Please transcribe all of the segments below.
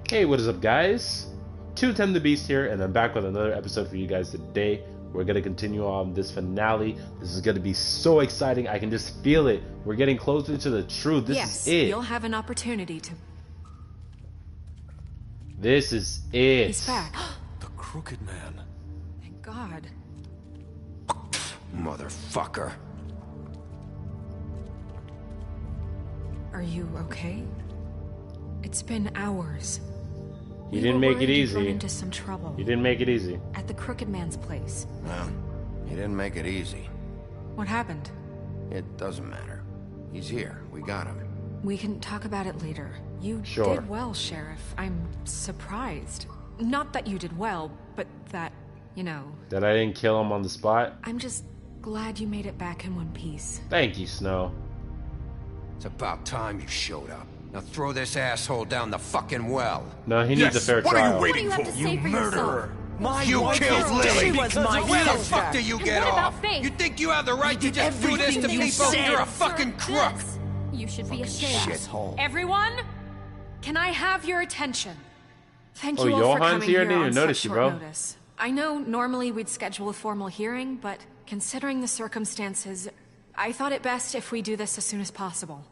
Hey, what is up, guys? 210 the Beast here, and I'm back with another episode for you guys today. We're gonna continue on this finale. This is gonna be so exciting. I can just feel it. We're getting closer to the truth. This is it. You'll have an opportunity to. This is it. He's back. The Crooked Man. Thank God. Motherfucker. Are you okay? It's been hours. You didn't make it easy. Run into some trouble. You didn't make it easy. At the Crooked Man's place. Well, he didn't make it easy. What happened? It doesn't matter. He's here. We got him. We can talk about it later. You Sure. did well, Sheriff. I'm surprised. Not that you did well, but that, you know... That I didn't kill him on the spot. I'm just glad you made it back in one piece. Thank you, Snow. It's about time you showed up. Now throw this asshole down the fucking well. No, he needs a fair What trial. are you waiting What do for? you have to say for murderer! yourself? You killed Lily! She was my Where the sister. fuck do you get what about off? Faith? You think you have the right to did just do this to everything you people? said. You're a fucking crook! This. You should be ashamed. Shithole. Everyone, can I have your attention? Thank Oh, you all for Johan's coming here? I here didn't on even such notice you, short bro. notice. I know normally we'd schedule a formal hearing, but considering the circumstances, I thought it best if we do this as soon as possible.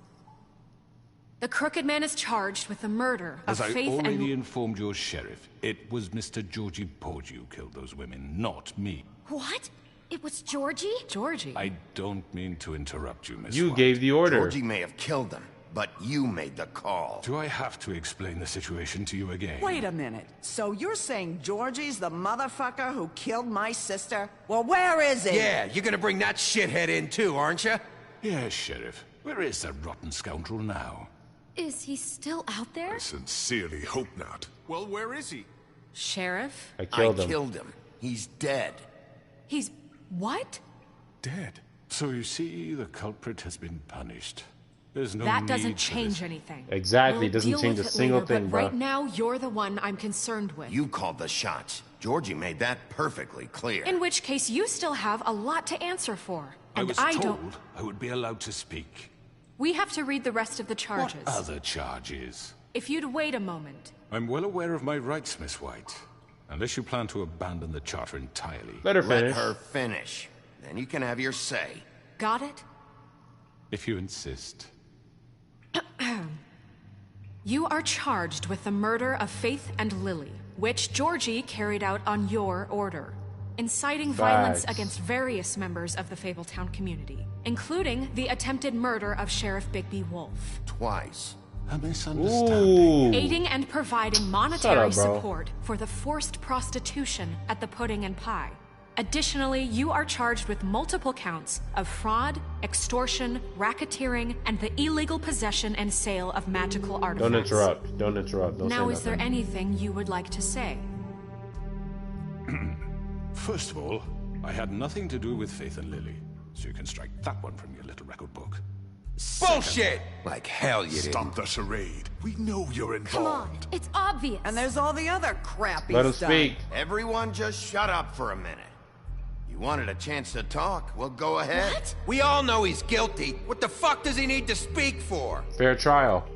The Crooked Man is charged with the murder of As I Faith already and... informed your sheriff, it was Mr. Georgie Porgy who killed those women, not me. What? It was Georgie? Georgie. I don't mean to interrupt you, Miss You White. gave the order. Georgie may have killed them, but you made the call. Do I have to explain the situation to you again? Wait a minute. So you're saying Georgie's the motherfucker who killed my sister? Well, where is he? Yeah, you're gonna bring that shithead in too, aren't you? Yes, Sheriff. Where is that rotten scoundrel now? Is he still out there? I sincerely hope not. Well, where is he? Sheriff? I I killed him. killed him. He's dead. He's... what? Dead. So you see, the culprit has been punished. There's no That need doesn't for change this. anything. Exactly, We'll doesn't deal change with a it single later, thing, but bro. right now, you're the one I'm concerned with. You called the shots. Georgie made that perfectly clear. In which case, you still have a lot to answer for. I And was I told don't... I would be allowed to speak. We have to read the rest of the charges. What other charges? If you'd wait a moment. I'm well aware of my rights, Miss White. Unless you plan to abandon the charter entirely. Let her Let finish. her finish. Then you can have your say. Got it? If you insist. You are charged with the murder of Faith and Lily, which Georgie carried out on your order, inciting violence Facts. against various members of the Fabletown community, including the attempted murder of Sheriff Bigby Wolf. Twice. A misunderstanding. Ooh. Aiding and providing monetary Shut up, bro. support for the forced prostitution at the Pudding and Pie. Additionally, you are charged with multiple counts of fraud, extortion, racketeering, and the illegal possession and sale of magical artifacts. Don't interrupt. Don't interrupt. Don't Now, say is there nothing. anything you would like to say? First of all, I had nothing to do with Faith and Lily, so you can strike that one from your little record book. Bullshit! Like hell you Stop didn't. the charade. We know you're Come on. involved. It's obvious. And there's all the other crap he's Let him done. speak. Everyone just shut up for a minute. You wanted a chance to talk? Well, go ahead. What? We all know he's guilty. What the fuck does he need to speak for? Fair trial.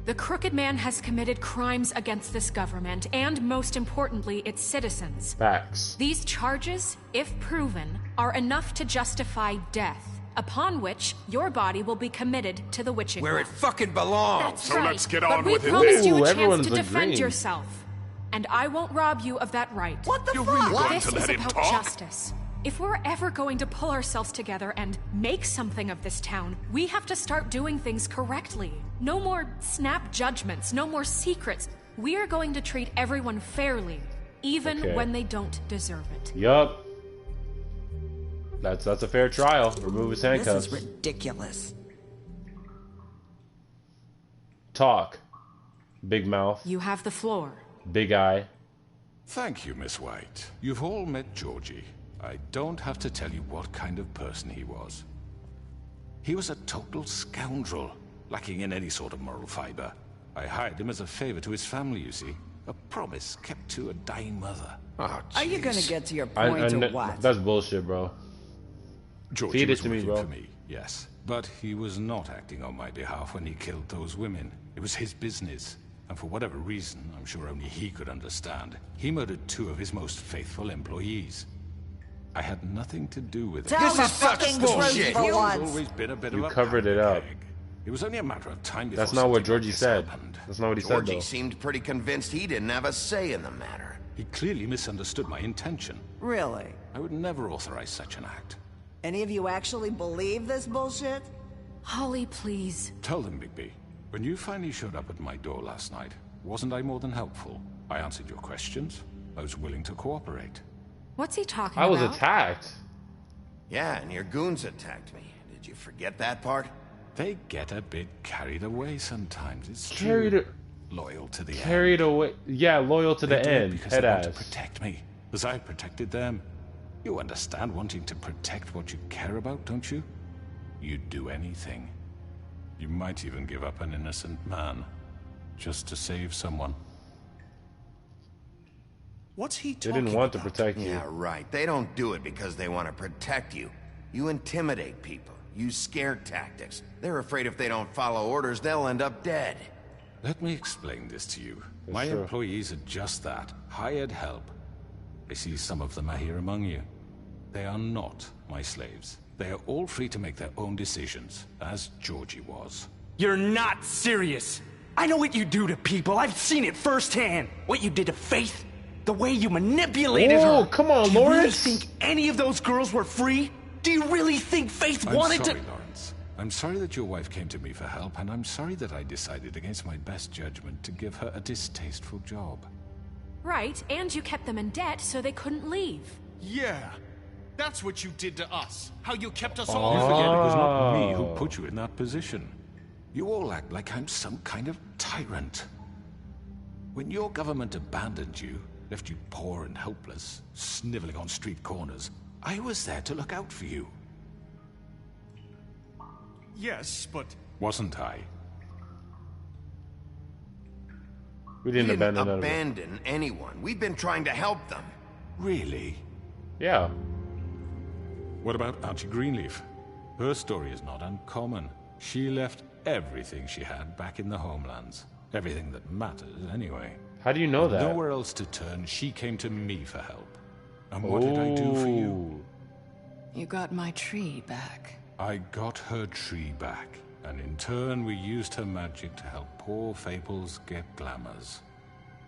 The Crooked Man has committed crimes against this government and, most importantly, its citizens. Facts. These charges, if proven, are enough to justify death, upon which your body will be committed to the witching Where well. it fucking belongs. That's So right. let's get But on we with it promised then. you Ooh, a chance everyone's to defend agreeing. yourself, and I won't rob you of that right. What the You're fuck? really going This to is let him about talk? justice. If we're ever going to pull ourselves together and make something of this town, we have to start doing things correctly. No more snap judgments, no more secrets. We are going to treat everyone fairly, even Okay. when they don't deserve it. Yup. That's a fair trial. Remove his This handcuffs. is ridiculous. Talk. Big mouth. You have the floor. Big eye. Thank you, Miss White. You've all met Georgie. I don't have to tell you what kind of person he was. He was a total scoundrel, lacking in any sort of moral fiber. I hired him as a favor to his family, you see. A promise kept to a dying mother. Oh, Are you gonna jeez. get to your I point or kn- what? That's bullshit, bro. Georgie Feed it was to me, working bro. for me, yes. But he was not acting on my behalf when he killed those women. It was his business. And for whatever reason, I'm sure only he could understand, he murdered 2 of his most faithful employees. I had nothing to do with it. Tell the is such fucking truth bullshit. for It's once. always been a bit You of a covered it up. powder keg. It was only a matter of time before That's not what something like Georgie this said. happened. That's not what he said, Georgie though. seemed pretty convinced he didn't have a say in the matter. He clearly misunderstood my intention. Really? I would never authorize such an act. Any of you actually believe this bullshit? Holly, please. Tell them, Bigby. When you finally showed up at my door last night, wasn't I more than helpful? I answered your questions. I was willing to cooperate. What's he talking I about? was attacked. Yeah, and your goons attacked me. Did you forget that part? They get a bit carried away sometimes. It's Carried true. Loyal to the end. Carried away. Yeah, loyal to They the do it end. because Head they want ass. to protect me, as I protected them. You understand wanting to protect what you care about, don't you? You'd do anything. You might even give up an innocent man, just to save someone. What's he They talking didn't want to about? protect you. Yeah, right. They don't do it because they want to protect you. You intimidate people. Use scare tactics. They're afraid if they don't follow orders, they'll end up dead. Let me explain this to you. My sure. employees are just that, hired help. I see some of them are here among you. They are not my slaves. They are all free to make their own decisions, as Georgie was. You're not serious. I know what you do to people. I've seen it firsthand. What you did to Faith. The way you manipulated Oh, her. come on, Do you really Lawrence. think any of those girls were free? Do you really think Faith I'm wanted sorry, to... Lawrence. I'm sorry that your wife came to me for help, and I'm sorry that I decided against my best judgment to give her a distasteful job. Right, and you kept them in debt so they couldn't leave. Yeah. That's what you did to us. How you kept us You all... forget it was not me who Oh. put you in that position. You all act like I'm some kind of tyrant. When your government abandoned you, left you poor and helpless, sniveling on street corners, I was there to look out for you. Yes, but... Wasn't I? We We didn't didn't abandon none of it. abandon anyone. We've been trying to help them. Really? Yeah. What about Auntie Greenleaf? Her story is not uncommon. She left everything she had back in the homelands. Everything that matters, anyway. How do you know that? Nowhere else to turn, she came to me for help. And what did I do for you? Ooh. You got my tree back. I got her tree back, and in turn we used her magic to help poor Fables get glamours.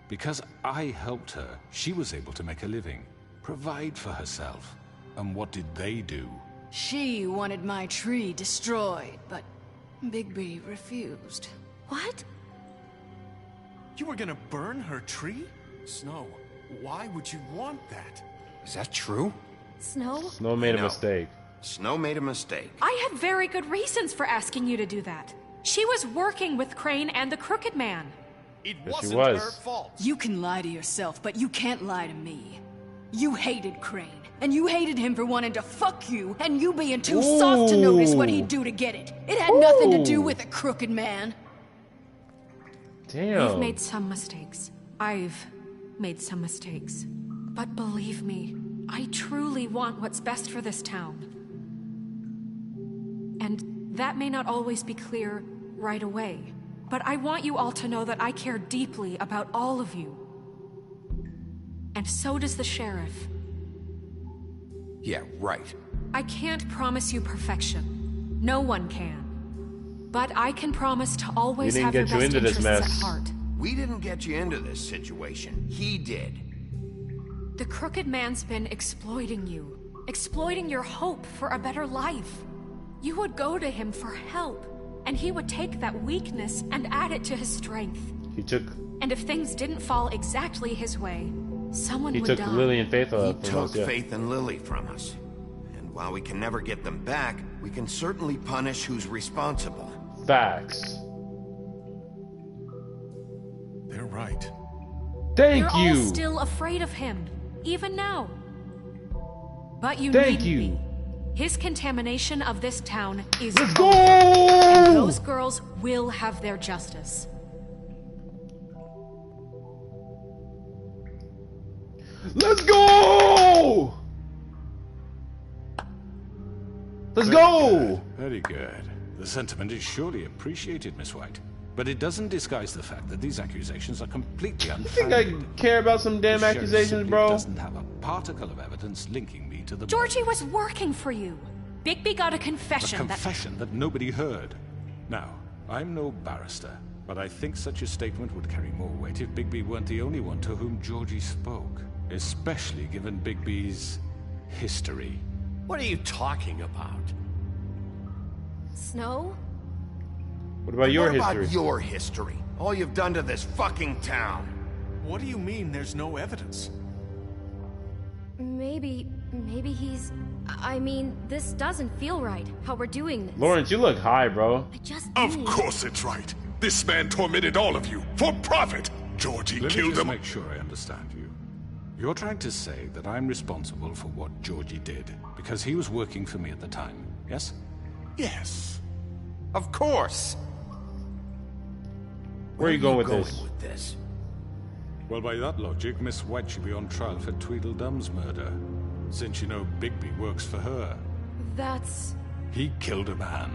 Because I helped her, she was able to make a living, provide for herself. And what did they do? She wanted my tree destroyed, but Bigby refused. What? You were gonna burn her tree? Snow, why would you want that? Is that true? Snow? Snow made a No. mistake. Snow made a mistake. I had very good reasons for asking you to do that. She was working with Crane and the Crooked Man. It Yes, he wasn't was. her fault. You can lie to yourself, but you can't lie to me. You hated Crane, and you hated him for wanting to fuck you, and you being too soft to notice what he'd do to get it. It had nothing to do with a crooked man. Damn. We've made some mistakes. I've made some mistakes. But believe me, I truly want what's best for this town. And that may not always be clear right away. But I want you all to know that I care deeply about all of you. And so does the sheriff. Yeah, right. I can't promise you perfection. No one can. But I can promise to always We didn't have your get you best into this interests mess. at heart. We didn't get you into this situation. He did. The Crooked Man's been exploiting you. Exploiting your hope for a better life. You would go to him for help, and he would take that weakness and add it to his strength. He took And if things didn't fall exactly his way, someone he would took die. Lily and Faith He from took us, yeah. Faith and Lily from us. And while we can never get them back, we can certainly punish who's responsible. Facts. They're right. Thank You're you. all still afraid of him, even now. But you Thank needn't you. be. His contamination of this town is Let's over. And go. those girls will have their justice. Let's go. Let's go. Very good. The sentiment is surely appreciated, Miss White. But it doesn't disguise the fact that these accusations are completely You think I unfounded. care about some damn The sheriff accusations, simply bro? doesn't have a particle of evidence linking me to the Georgie murder. was working for you. Bigby got a A confession that... confession that nobody heard. Now, I'm no barrister, but I think such a statement would carry more weight if Bigby weren't the only one to whom Georgie spoke. Especially given Bigby's history. What are you talking about? Snow? What about your What history? about your history? All you've done to this fucking town. What do you mean there's no evidence? Maybe he's... I mean, this doesn't feel right, how we're doing this. Lawrence, you look high, bro. I just Of need... course it's right. This man tormented all of you for profit. Georgie Let me killed just him. make sure I understand you. You're trying to say that I'm responsible for what Georgie did because he was working for me at the time, yes? Yes. Of course. Where are you going with going this? with this? Well, by that logic, Miss White should be on trial for Tweedledum's murder, since you know Bigby works for her. That's... He killed a man.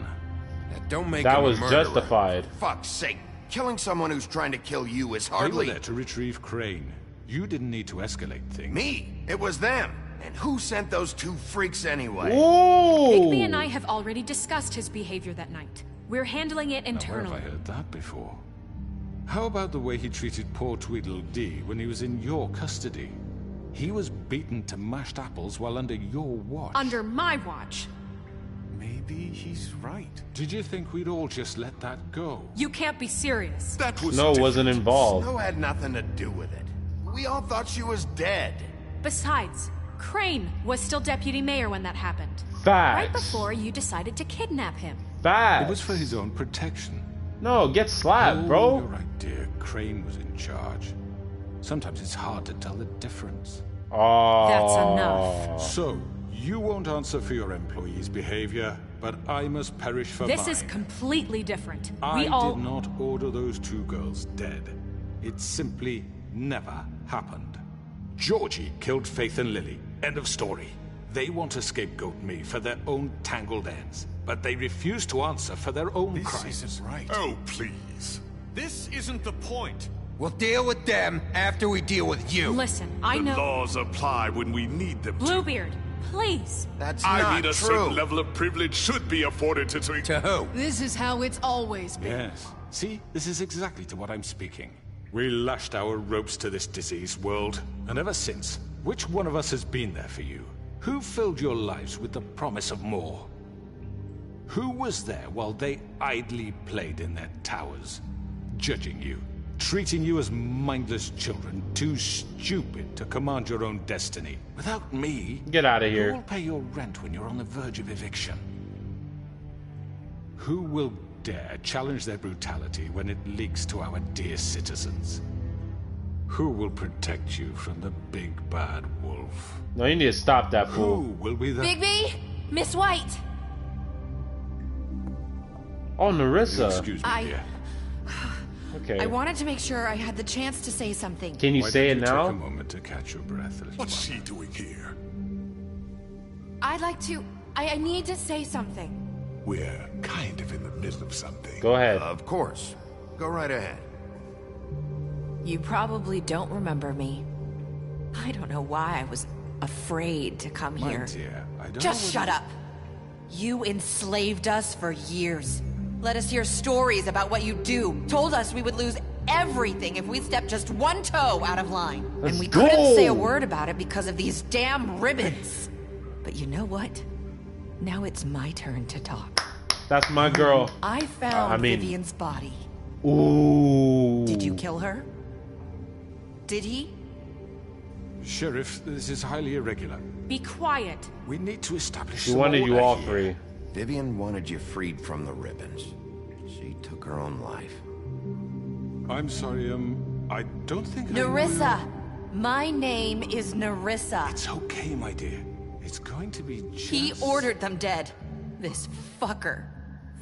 Now, don't make That him a was murderer. justified. For fuck's sake. Killing someone who's trying to kill you is They were hardly... there to retrieve Crane. You didn't need to escalate things. Me. It was them. And who sent those two freaks anyway? Bigby and Ooh! I have already discussed his behavior that night. We're handling it Now, where have internally. I heard that before? How about the way he treated poor Tweedledee when he was in your custody? He was beaten to mashed apples while under your watch. Under my watch. Maybe he's right. Did you think we'd all just let that go? You can't be serious. That was Snow different. wasn't involved. Snow had nothing to do with it. We all thought she was dead. Besides, Crane was still deputy mayor when that happened. Facts. Right before you decided to kidnap him. Facts. It was for his own protection. No, get slapped, bro. You're right, dear. Crane was in charge. Sometimes it's hard to tell the difference. Oh. That's enough. So, you won't answer for your employees' behavior, but I must perish for This mine. is completely different. I We all... did not order those two girls dead. It simply never happened. Georgie killed Faith and Lily. End of story. They want to scapegoat me for their own tangled ends, but they refuse to answer for their own This crimes. isn't right. Oh, please. This isn't the point. We'll deal with them after we deal with you. Listen, I The know... laws apply when we need them to. Bluebeard, please. That's I not mean, a true. certain level of privilege should be afforded to To who? This is how it's always been. Yes. See, this is exactly to what I'm speaking. We lashed our ropes to this diseased world, and ever since, which one of us has been there for you? Who filled your lives with the promise of more? Who was there while they idly played in their towers, judging you, treating you as mindless children, too stupid to command your own destiny? Without me, Get out of who here. will pay your rent when you're on the verge of eviction? Who will dare challenge their brutality when it leaks to our dear citizens? Who will protect you from the big bad wolf? No, you need to stop that Who fool. will be the... Bigby? Miss White? Oh, Narissa. Excuse me, dear. Okay. I wanted to make sure I had the chance to say something. Can you Why say it don't you now? Take a moment to catch your breath, little What's one? she doing here? I'd like to... I need to say something. We're kind of in the middle of something. Go ahead. Of course. Go right ahead. You probably don't remember me. I don't know why I was afraid to come My here. dear, I don't Just know shut up. You enslaved us for years. Let us hear stories about what you do. Told us we would lose everything if we stepped just one toe out of line. Let's and we go. couldn't say a word about it because of these damn ribbons. But you know what? Now it's my turn to talk. That's my girl. I found I mean- Vivian's body. Ooh. Did you kill her? Did he? Sheriff, this is highly irregular. Be quiet. We need to establish She some wanted you order all here. free. Vivian wanted you freed from the ribbons. She took her own life. I'm sorry, I don't think Narissa! My name is Narissa. It's okay, my dear. It's going to be just... He ordered them dead. This fucker.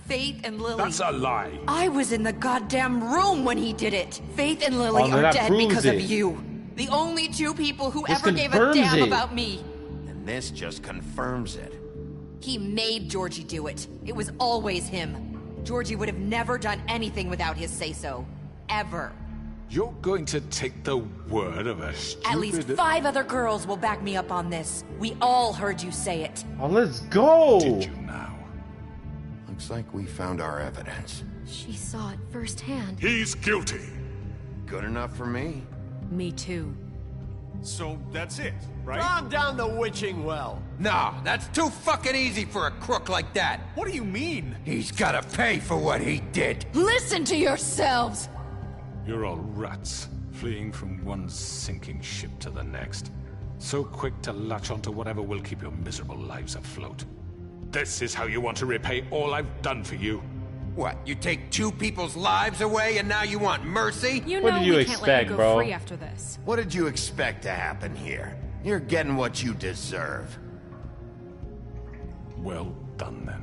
Faith and Lily. That's a lie. I was in the goddamn room when he did it. Faith and Lily Oh, then are that dead proves because it. of you. The only two people who This ever gave a confirms damn it. about me. And this just confirms it. He made Georgie do it. It was always him. Georgie would have never done anything without his say-so. Ever. You're going to take the word of a stupid... At least 5 other girls will back me up on this. We all heard you say it. Oh, let's go! Did you now? Looks like we found our evidence. She saw it firsthand. He's guilty. Good enough for me. Me too. So that's it, right? Calm down the witching well. No, that's too fucking easy for a crook like that. What do you mean? He's gotta pay for what he did. Listen to yourselves! You're all rats, fleeing from one sinking ship to the next. So quick to latch onto whatever will keep your miserable lives afloat. This is how you want to repay all I've done for you? What, you take 2 people's lives away and now you want mercy? You What know did you we can't let expect, you go bro? free after this. What did you expect to happen here? You're getting what you deserve. Well done, then.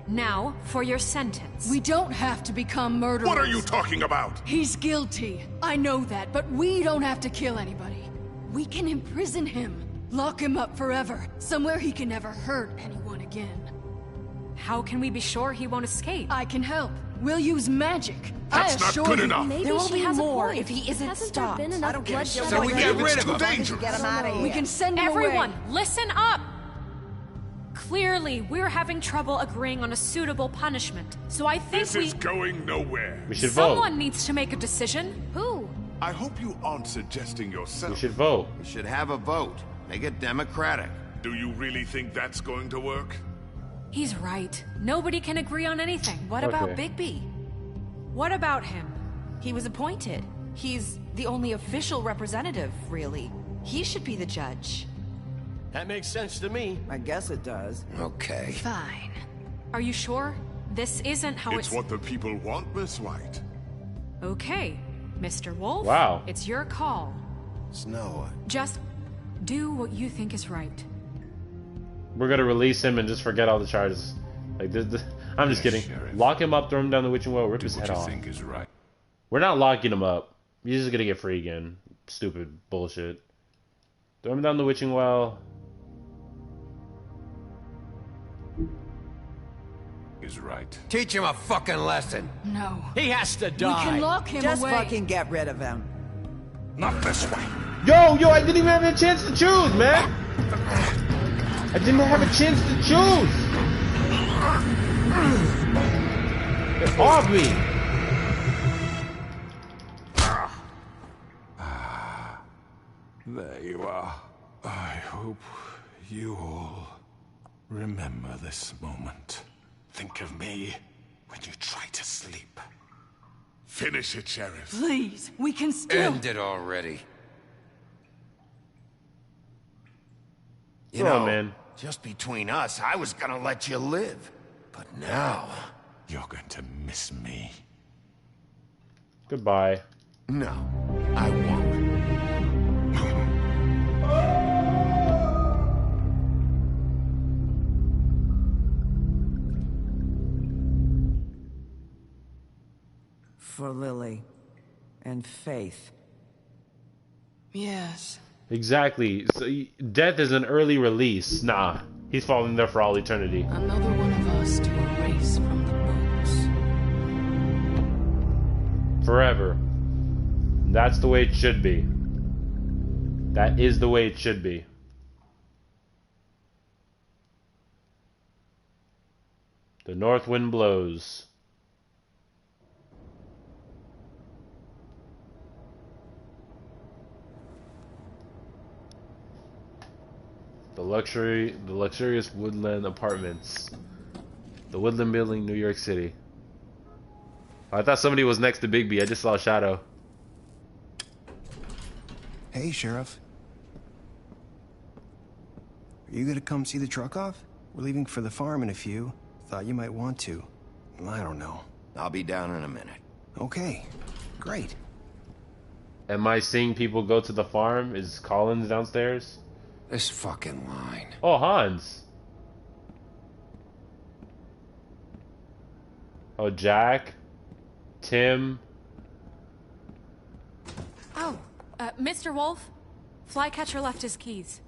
Now, for your sentence. We don't have to become murderers. What are you talking about? He's guilty. I know that, but we don't have to kill anybody. We can imprison him. Lock him up forever. Somewhere he can never hurt anyone again. How can we be sure he won't escape? I can help. We'll use magic. That's I not assure good you. enough. Maybe There will she be has a more point. if he isn't Hasn't stopped. there been I enough don't give a shit bloodshed So what we they get do. rid of It's too him. dangerous. Get him out of here. We can send him Everyone, away. listen up! Clearly, we're having trouble agreeing on a suitable punishment. So I think This is going nowhere. We should vote. someone needs to make a decision. Who? I hope you aren't suggesting yourself. We should vote. We should have a vote. Make it democratic. Do you really think that's going to work? He's right. Nobody can agree on anything. What about Okay. Bigby? What about him? He was appointed. He's the only official representative, really. He should be the judge. That makes sense to me. I guess it does. Okay. Fine. Are you sure? This isn't how It's what the people want, Miss White. Okay, Mr. Wolf. Wow. It's your call. Snow. Just do what you think is right. We're gonna release him and just forget all the charges. Like this I'm just Yeah, kidding. Sheriff. Lock him up, throw him down the witching well, rip Do his what head you off. think is right. We're not locking him up. He's just gonna get free again. Stupid bullshit. Throw him down the witching well. Is right. Teach him a fucking lesson. No. He has to We die. can lock him Just away. fucking get rid of him. Not this way. Yo, I didn't even have a chance to choose, man. I didn't have a chance to choose. Get off me. There you are. I hope you all remember this moment. Think of me when you try to sleep. Finish it, Sheriff. Please, we can still. End it already. You Come know, on, man. just between us, I was gonna let you live. But now... You're going to miss me. Goodbye. No, I won't. For Lily. And Faith. Yes. Exactly. So, death is an early release. Nah, he's falling there for all eternity. Another one of us to erase from the books. Forever. That's the way it should be. That is the way it should be. The north wind blows. The luxurious Woodland Apartments. The Woodland Building, New York City. I thought somebody was next to Bigby. I just saw a shadow. Hey, Sheriff. Are you gonna come see the truck off? We're leaving for the farm in a few. Thought you might want to. I don't know. I'll be down in a minute. Okay, great. Am I seeing people go to the farm? Is Collins downstairs? This fucking line. Oh, Hans. Oh, Jack. Tim. Oh, Mr. Wolf, Flycatcher left his keys.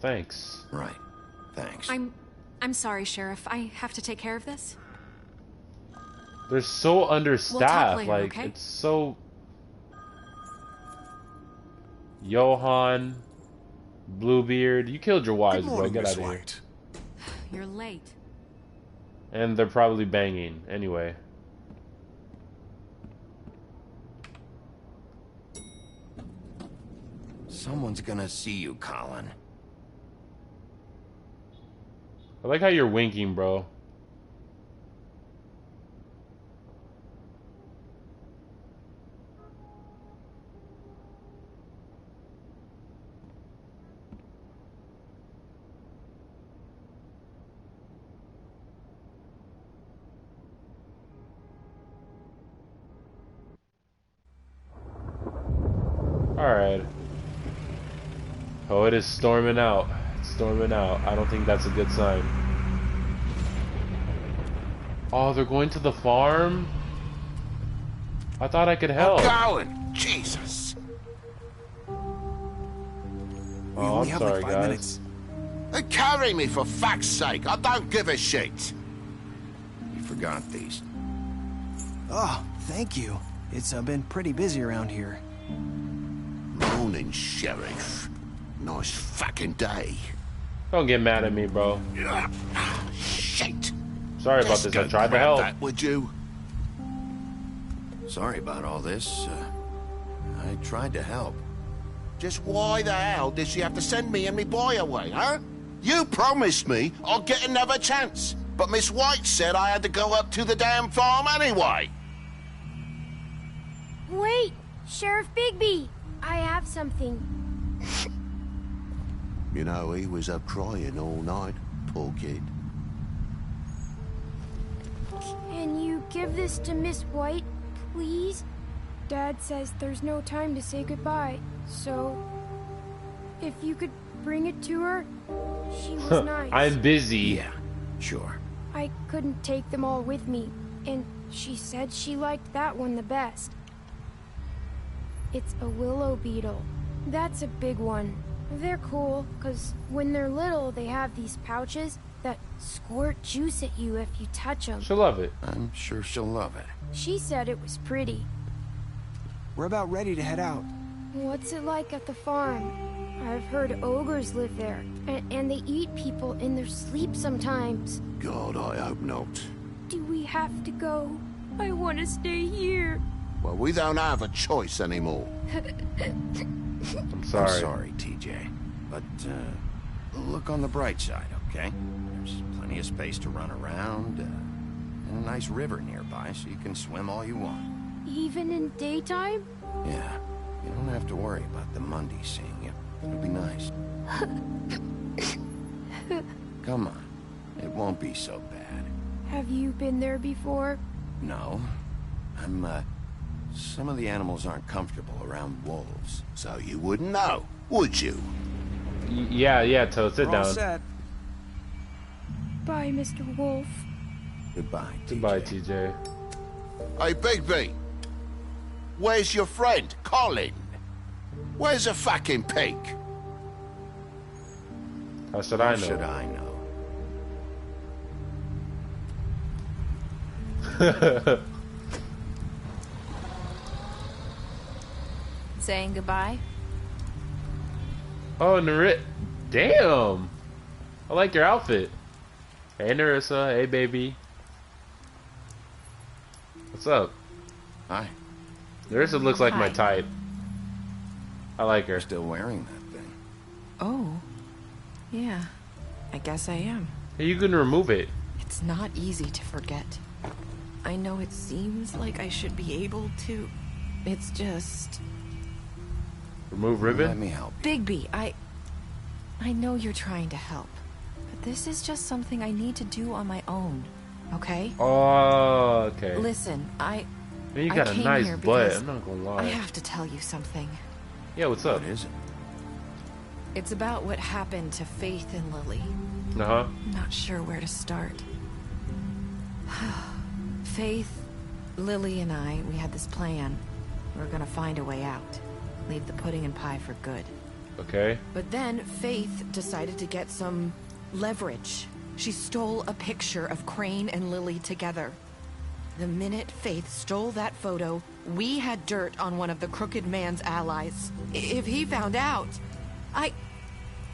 thanks. Right. Thanks. I'm sorry, Sheriff. I have to take care of this. They're so understaffed. later, like, okay? it's so... Johan, Bluebeard, you killed your wives, bro. Get out of here. You're late. And they're probably banging. Anyway. Someone's gonna see you, Colin. I like how you're winking, bro. Alright. Oh, it is storming out. It's storming out. I don't think that's a good sign. Oh, they're going to the farm? I thought I could help. Colin! Jesus! Oh, I'm sorry, guys. Carry me, for fuck's sake! I don't give a shit! You forgot these. Oh, thank you. It's been pretty busy around here. Morning, Sheriff. Nice fucking day. Don't get mad at me, bro. Shit! Sorry about this. I tried to help. That, would you? Sorry about all this. I tried to help. Just why the hell did she have to send me and me boy away, huh? You promised me I'd get another chance, but Miss White said I had to go up to the damn farm anyway. Wait, Sheriff Bigby, I have something. You know, he was up crying all night, poor kid. Can you give this to Miss White, please? Dad says there's no time to say goodbye, so if you could bring it to her, she was nice. I'm busy. Yeah, sure. I couldn't take them all with me, and she said she liked that one the best. It's a willow beetle. That's a big one. They're cool, because when they're little, they have these pouches that squirt juice at you if you touch them. She'll love it. I'm sure she'll love it. She said it was pretty. We're about ready to head out. What's it like at the farm? I've heard ogres live there, and they eat people in their sleep sometimes. God, I hope not. Do we have to go? I want to stay here. Well, we don't have a choice anymore. I'm sorry. I'm sorry, TJ. But, look on the bright side, okay? There's plenty of space to run around, and a nice river nearby, so you can swim all you want. Even in daytime? Yeah. You don't have to worry about the Mundy seeing you. It'll be nice. Come on. It won't be so bad. Have you been there before? No. Some of the animals aren't comfortable around wolves. So you wouldn't know, would you? Yeah, Toad, sit We're all down. set. Bye, Mr. Wolf. Goodbye, TJ. Goodbye, TJ. Hey, Bigby. Where's your friend, Colin? Where's the fucking pig? How should I know? How should I know? Saying goodbye? Oh, Nerissa. Damn. I like your outfit. Hey, Nerissa. Hey, baby. What's up? Hi. Nerissa looks like my Hi. type. I like her. You're still wearing that thing. Oh. Yeah. I guess I am. Hey, you can remove it. It's not easy to forget. I know it seems like I should be able to. It's just... Remove Let ribbon? me help you. Bigby, I know you're trying to help. But this is just something I need to do on my own. Okay? Oh, okay. Listen, Man, you got a came nice here butt. because I'm not gonna I lie. have to tell you something. Yeah, what's up? What is it? It's about what happened to Faith and Lily. Uh-huh. I'm not sure where to start. Faith, Lily, and we had this plan. We were gonna find a way out. Leave the pudding and pie for good. Okay. But then Faith decided to get some leverage. She stole a picture of Crane and Lily together. The minute Faith stole that photo, we had dirt on one of the Crooked Man's allies. If he found out, I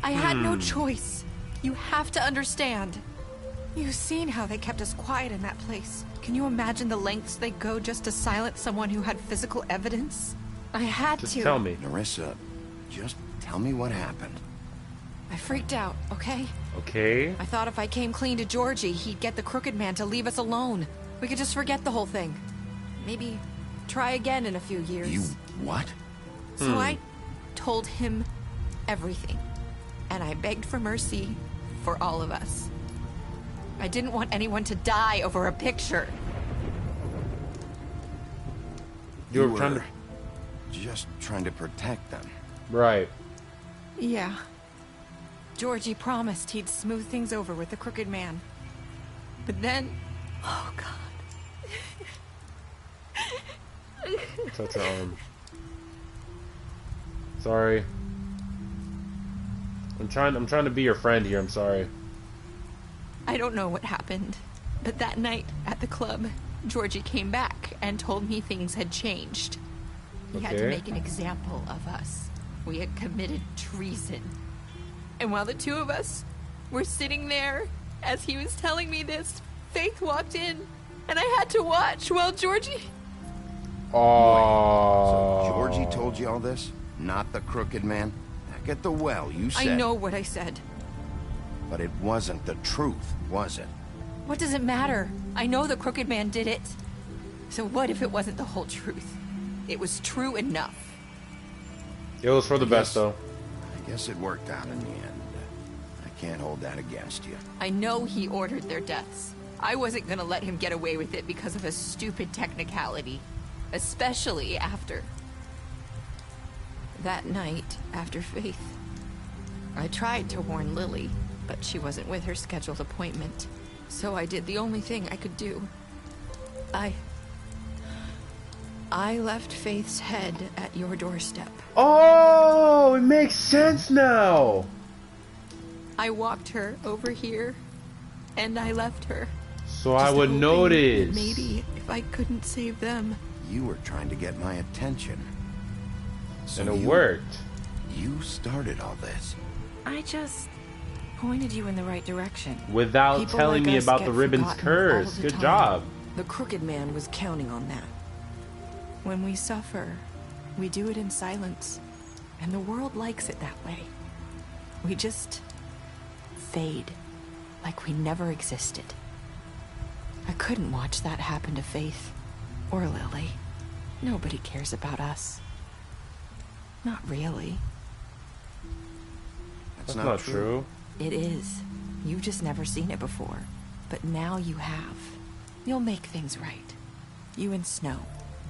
had no choice. You have to understand. You've seen how they kept us quiet in that place. Can you imagine the lengths they go just to silence someone who had physical evidence? I had to. Just tell me. Nerissa, just tell me what happened. I freaked out, okay? Okay. I thought if I came clean to Georgie, he'd get the Crooked Man to leave us alone. We could just forget the whole thing. Maybe try again in a few years. You what? So I told him everything. And I begged for mercy for all of us. I didn't want anyone to die over a picture. You were trying to... just trying to protect them. Right. Yeah. Georgie promised he'd smooth things over with the Crooked Man. But then... Oh, God. Touch her arm. Sorry. I'm trying to be your friend here. I'm sorry. I don't know what happened, but that night at the club, Georgie came back and told me things had changed. He had to make an example of us. We had committed treason. And while the two of us were sitting there, as he was telling me this, Faith walked in, and I had to watch while Georgie... Oh. So Georgie told you all this? Not the Crooked Man? Back at the well, you said... I know what I said. But it wasn't the truth, was it? What does it matter? I know the Crooked Man did it. So what if it wasn't the whole truth? It was true enough. It was for the best, though. I guess it worked out in the end. I can't hold that against you. I know he ordered their deaths. I wasn't gonna let him get away with it because of a stupid technicality. Especially after... that night, after Faith. I tried to warn Lily, but she wasn't with her scheduled appointment. So I did the only thing I could do. I left Faith's head at your doorstep. Oh, it makes sense now. I walked her over here, and I left her. So I would notice. Maybe if I couldn't save them. You were trying to get my attention. So and it worked. You started all this. I just pointed you in the right direction. Without People telling like me us about get the ribbon's forgotten curse. all the Good time. job. The Crooked Man was counting on that. When we suffer, we do it in silence. And the world likes it that way. We just fade, like we never existed. I couldn't watch that happen to Faith or Lily. Nobody cares about us. Not really. That's not true. It is. You've just never seen it before. But now you have. You'll make things right. You and Snow.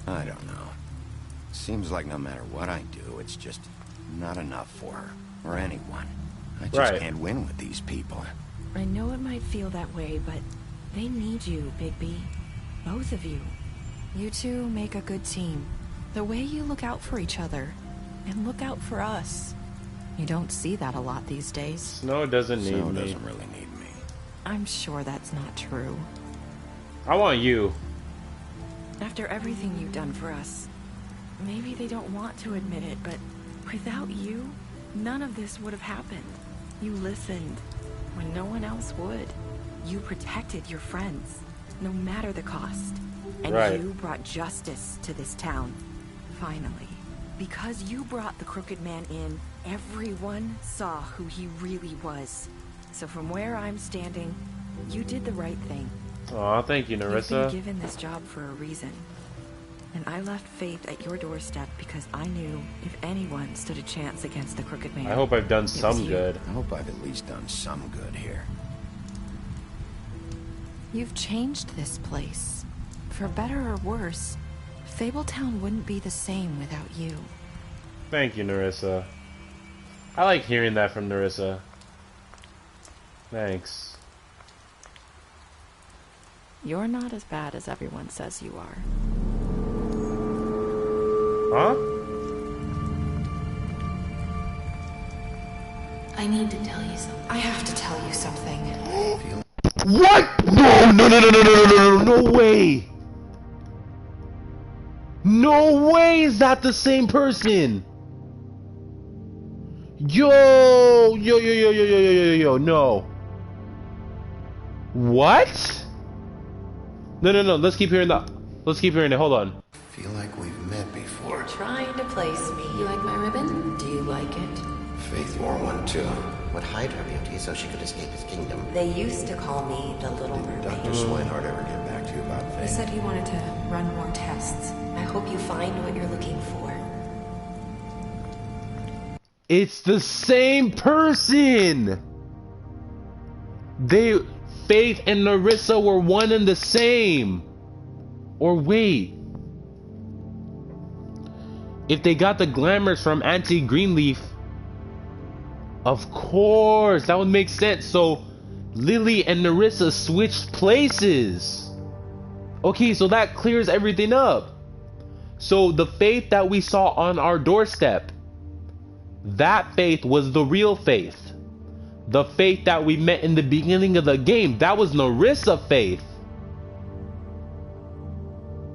I don't know. Seems like no matter what I do, it's just not enough for her. Or anyone. I just can't win with these people. I know it might feel that way, but they need you, Bigby. Both of you. You two make a good team. The way you look out for each other. And look out for us. You don't see that a lot these days. Snow doesn't need me. Snow doesn't really need me. I'm sure that's not true. I want you. After everything you've done for us, maybe they don't want to admit it, but without you, none of this would have happened. You listened when no one else would. You protected your friends, no matter the cost. And you brought justice to this town. Finally. Because you brought the Crooked Man in, everyone saw who he really was. So from where I'm standing, you did the right thing. Aw, thank you, Nerissa. You've been given this job for a reason. And I left Faith at your doorstep because I knew if anyone stood a chance against the Crooked Man. I hope I've done some good. I hope I've at least done some good here. You've changed this place. For better or worse, Fabletown wouldn't be the same without you. Thank you, Nerissa. I like hearing that from Nerissa. Thanks. You're not as bad as everyone says you are. Huh? I need to tell you something. I have to tell you something. What? No way! No way is that the same person! Yo, no. What? No, let's keep hearing that. Let's keep hearing it, hold on. Feel like we've met before. You're trying to place me. You like my ribbon? Do you like it? Faith wore one too. Would hide her beauty so she could escape his kingdom. They used to call me the Little Mermaid. Dr. Swinehart ever get back to you about Faith? He said he wanted to run more tests. I hope you find what you're looking for. It's the same person! Faith and Nerissa were one and the same. Or wait. If they got the glamours from Auntie Greenleaf, of course, that would make sense. So Lily and Nerissa switched places. Okay, so that clears everything up. So the Faith that we saw on our doorstep, that Faith was the real Faith. The Faith that we met in the beginning of the game, that was Nerissa Faith.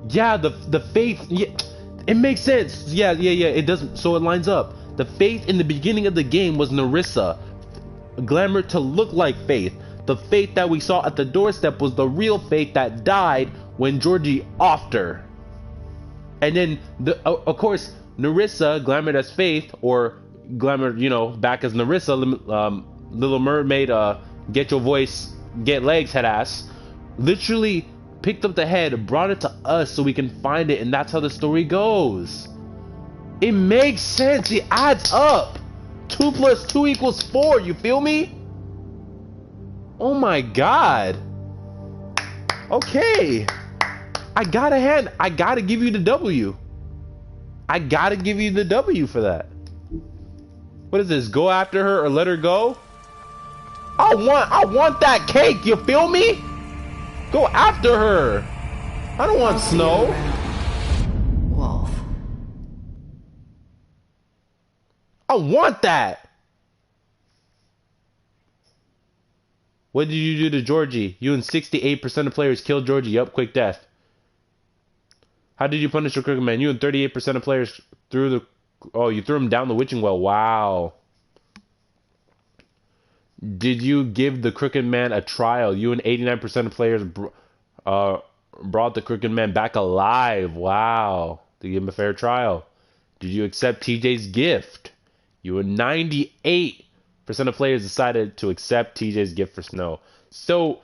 Yeah, the Faith, yeah, it makes sense. Yeah, it doesn't, so it lines up. The Faith in the beginning of the game was Nerissa, glamored to look like Faith. The Faith that we saw at the doorstep was the real Faith that died when Georgie offed her. And then, of course, Nerissa, glamored as Faith, or glamored, you know, back as Nerissa, Little Mermaid, get your voice, get legs, head ass, literally picked up the head, brought it to us so we can find it, and that's how the story goes. It makes sense. It adds up. 2 + 2 = 4. You feel me? Oh my god. Okay. I gotta give you the W. I gotta give you the W for that. What is this? Go after her or let her go? I want that cake. You feel me? Go after her. I don't want Snow. Wolf. I want that. What did you do to Georgie? You and 68% of players killed Georgie. Yup, quick death. How did you punish your Crooked Man? You and 38% of players threw the... Oh, you threw him down the witching well. Wow. Did you give the Crooked Man a trial? You and 89% of players brought the Crooked Man back alive. Wow. Did you give him a fair trial? Did you accept TJ's gift? You and 98% of players decided to accept TJ's gift for Snow. So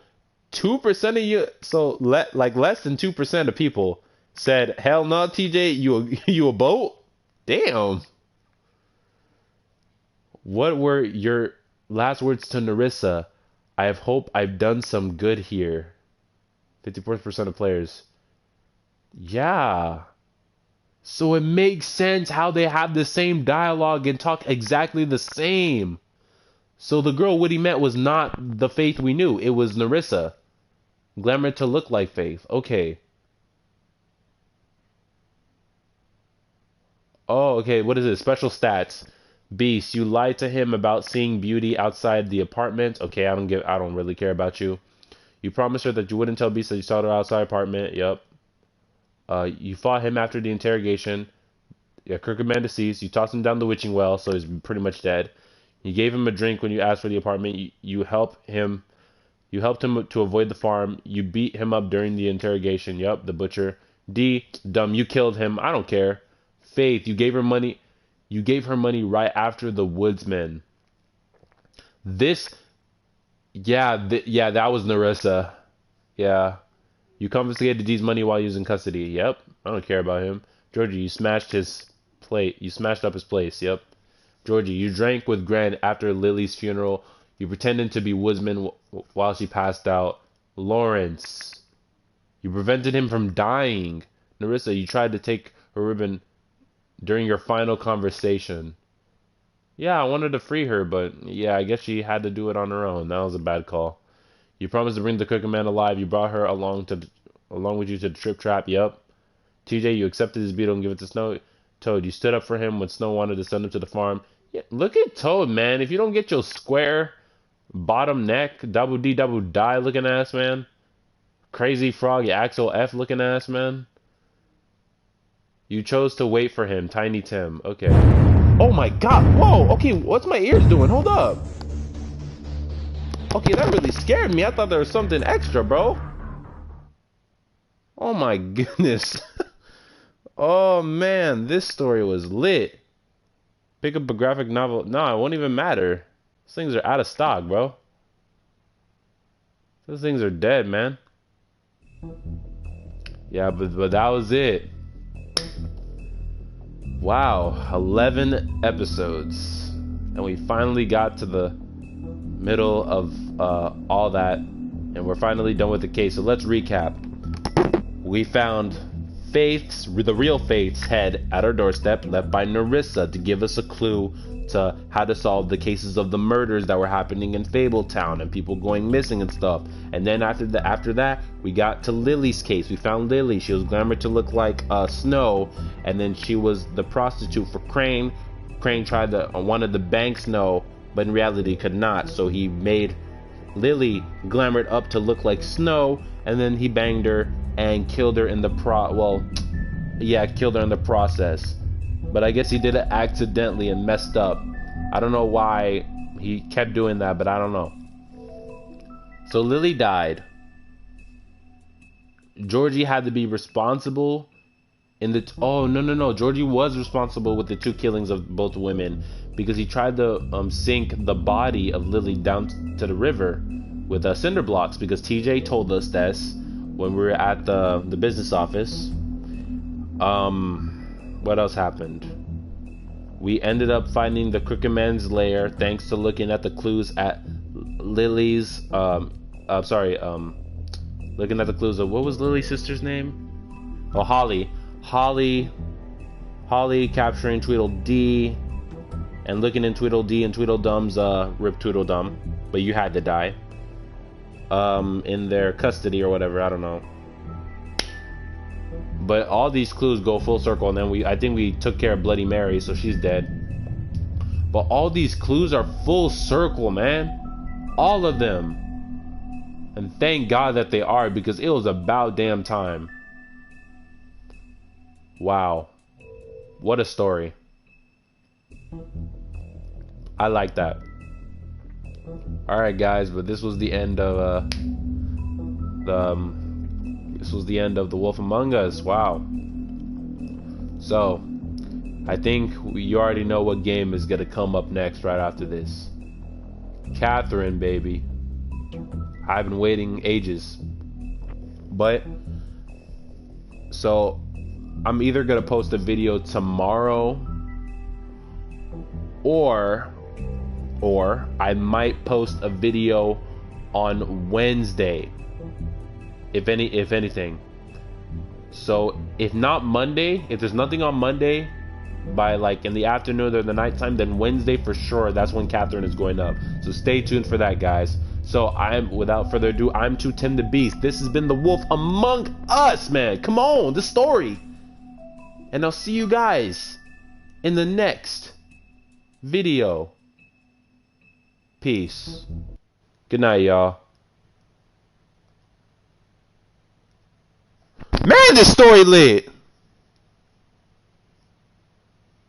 2% of you, so like less than 2% of people said, hell no, TJ, you a boat? Damn. What were your last words to Nerissa? I have hope I've done some good here. 54% of players. Yeah. So it makes sense how they have the same dialogue and talk exactly the same. So the girl Woody met was not the Faith we knew. It was Nerissa. Glamour to look like Faith. Okay. Oh, okay. What is it? Special stats. Beast, you lied to him about seeing Beauty outside the apartment. Okay, I don't really care about you. You promised her that you wouldn't tell Beast that you saw her outside apartment. Yep. You fought him after the interrogation. Yeah, Crooked Man deceased. You tossed him down the witching well, so he's pretty much dead. You gave him a drink when you asked for the apartment. You helped him to avoid the farm. You beat him up during the interrogation. Yep, the butcher. D, dumb, you killed him. I don't care. Faith, you gave her money. You gave her money right after the woodsman. That was Nerissa. Yeah. You confiscated D's money while he was in custody. Yep. I don't care about him. Georgie, you smashed his plate. You smashed up his place. Yep. Georgie, you drank with Gran after Lily's funeral. You pretended to be woodsman while she passed out. Lawrence, you prevented him from dying. Nerissa, you tried to take her ribbon during your final conversation. Yeah, I wanted to free her, but yeah, I guess she had to do it on her own. That was a bad call. You promised to bring the Crooked Man alive. You brought her along with you to the Trip Trap. Yep. TJ, you accepted his beetle and give it to Snow. Toad, you stood up for him when Snow wanted to send him to the farm. Yeah, look at Toad, man. If you don't get your square bottom neck, double D double die looking ass, man. Crazy Frog, Axel F looking ass, man. You chose to wait for him, Tiny Tim. Okay. Oh my god. Whoa. Okay, what's my ears doing? Hold up. Okay, that really scared me. I thought there was something extra, bro. Oh my goodness. Oh man, this story was lit. Pick up a graphic novel. No, it won't even matter. Those things are out of stock, bro. Those things are dead, man. Yeah, but that was it. Wow, 11 episodes. And we finally got to the middle of all that. And we're finally done with the case. So let's recap. We found Faith's, the real Faith's head at our doorstep, left by Nerissa to give us a clue to how to solve the cases of the murders that were happening in Fabletown and people going missing and stuff. And then after that, we got to Lily's case. We found Lily. She was glamored to look like Snow, and then she was the prostitute for Crane. Crane wanted to bang Snow, but in reality could not. So he made Lily glamored up to look like Snow, and then he banged her and killed her in the killed her in the process. But I guess he did it accidentally and messed up. I don't know why he kept doing that, but I don't know. So Lily died. Georgie had to be responsible in the no. Georgie was responsible with the 2 killings of both women because he tried to sink the body of Lily down to the river with cinder blocks, because TJ told us this when we were at the business office. What else happened? We ended up finding the Crooked Man's lair thanks to looking at the clues at Lily's looking at the clues of, what was Lily's sister's name? Oh, Holly capturing Tweedledee and looking in Tweedledee and Tweedledum's Rip Tweedledum, but you had to die in their custody or whatever, I don't know. But all these clues go full circle, and then I think we took care of Bloody Mary, so she's dead. But all these clues are full circle, man. All of them. And thank God that they are, because it was about damn time. Wow. What a story. I like that. Alright guys, but this was the end of The Wolf Among Us. Wow. So, I think you already know what game is gonna come up next right after this. Catherine, baby. I've been waiting ages. But, so, I'm either gonna post a video tomorrow, or I might post a video on Wednesday. If anything. So if not Monday, if there's nothing on Monday by like in the afternoon or the nighttime, then Wednesday for sure, that's when Catherine is going up. So stay tuned for that, guys. So without further ado, I'm 2Tim the Beast. This has been The Wolf Among Us, man. Come on, the story. And I'll see you guys in the next video. Peace. Good night, y'all. Man, this story lit!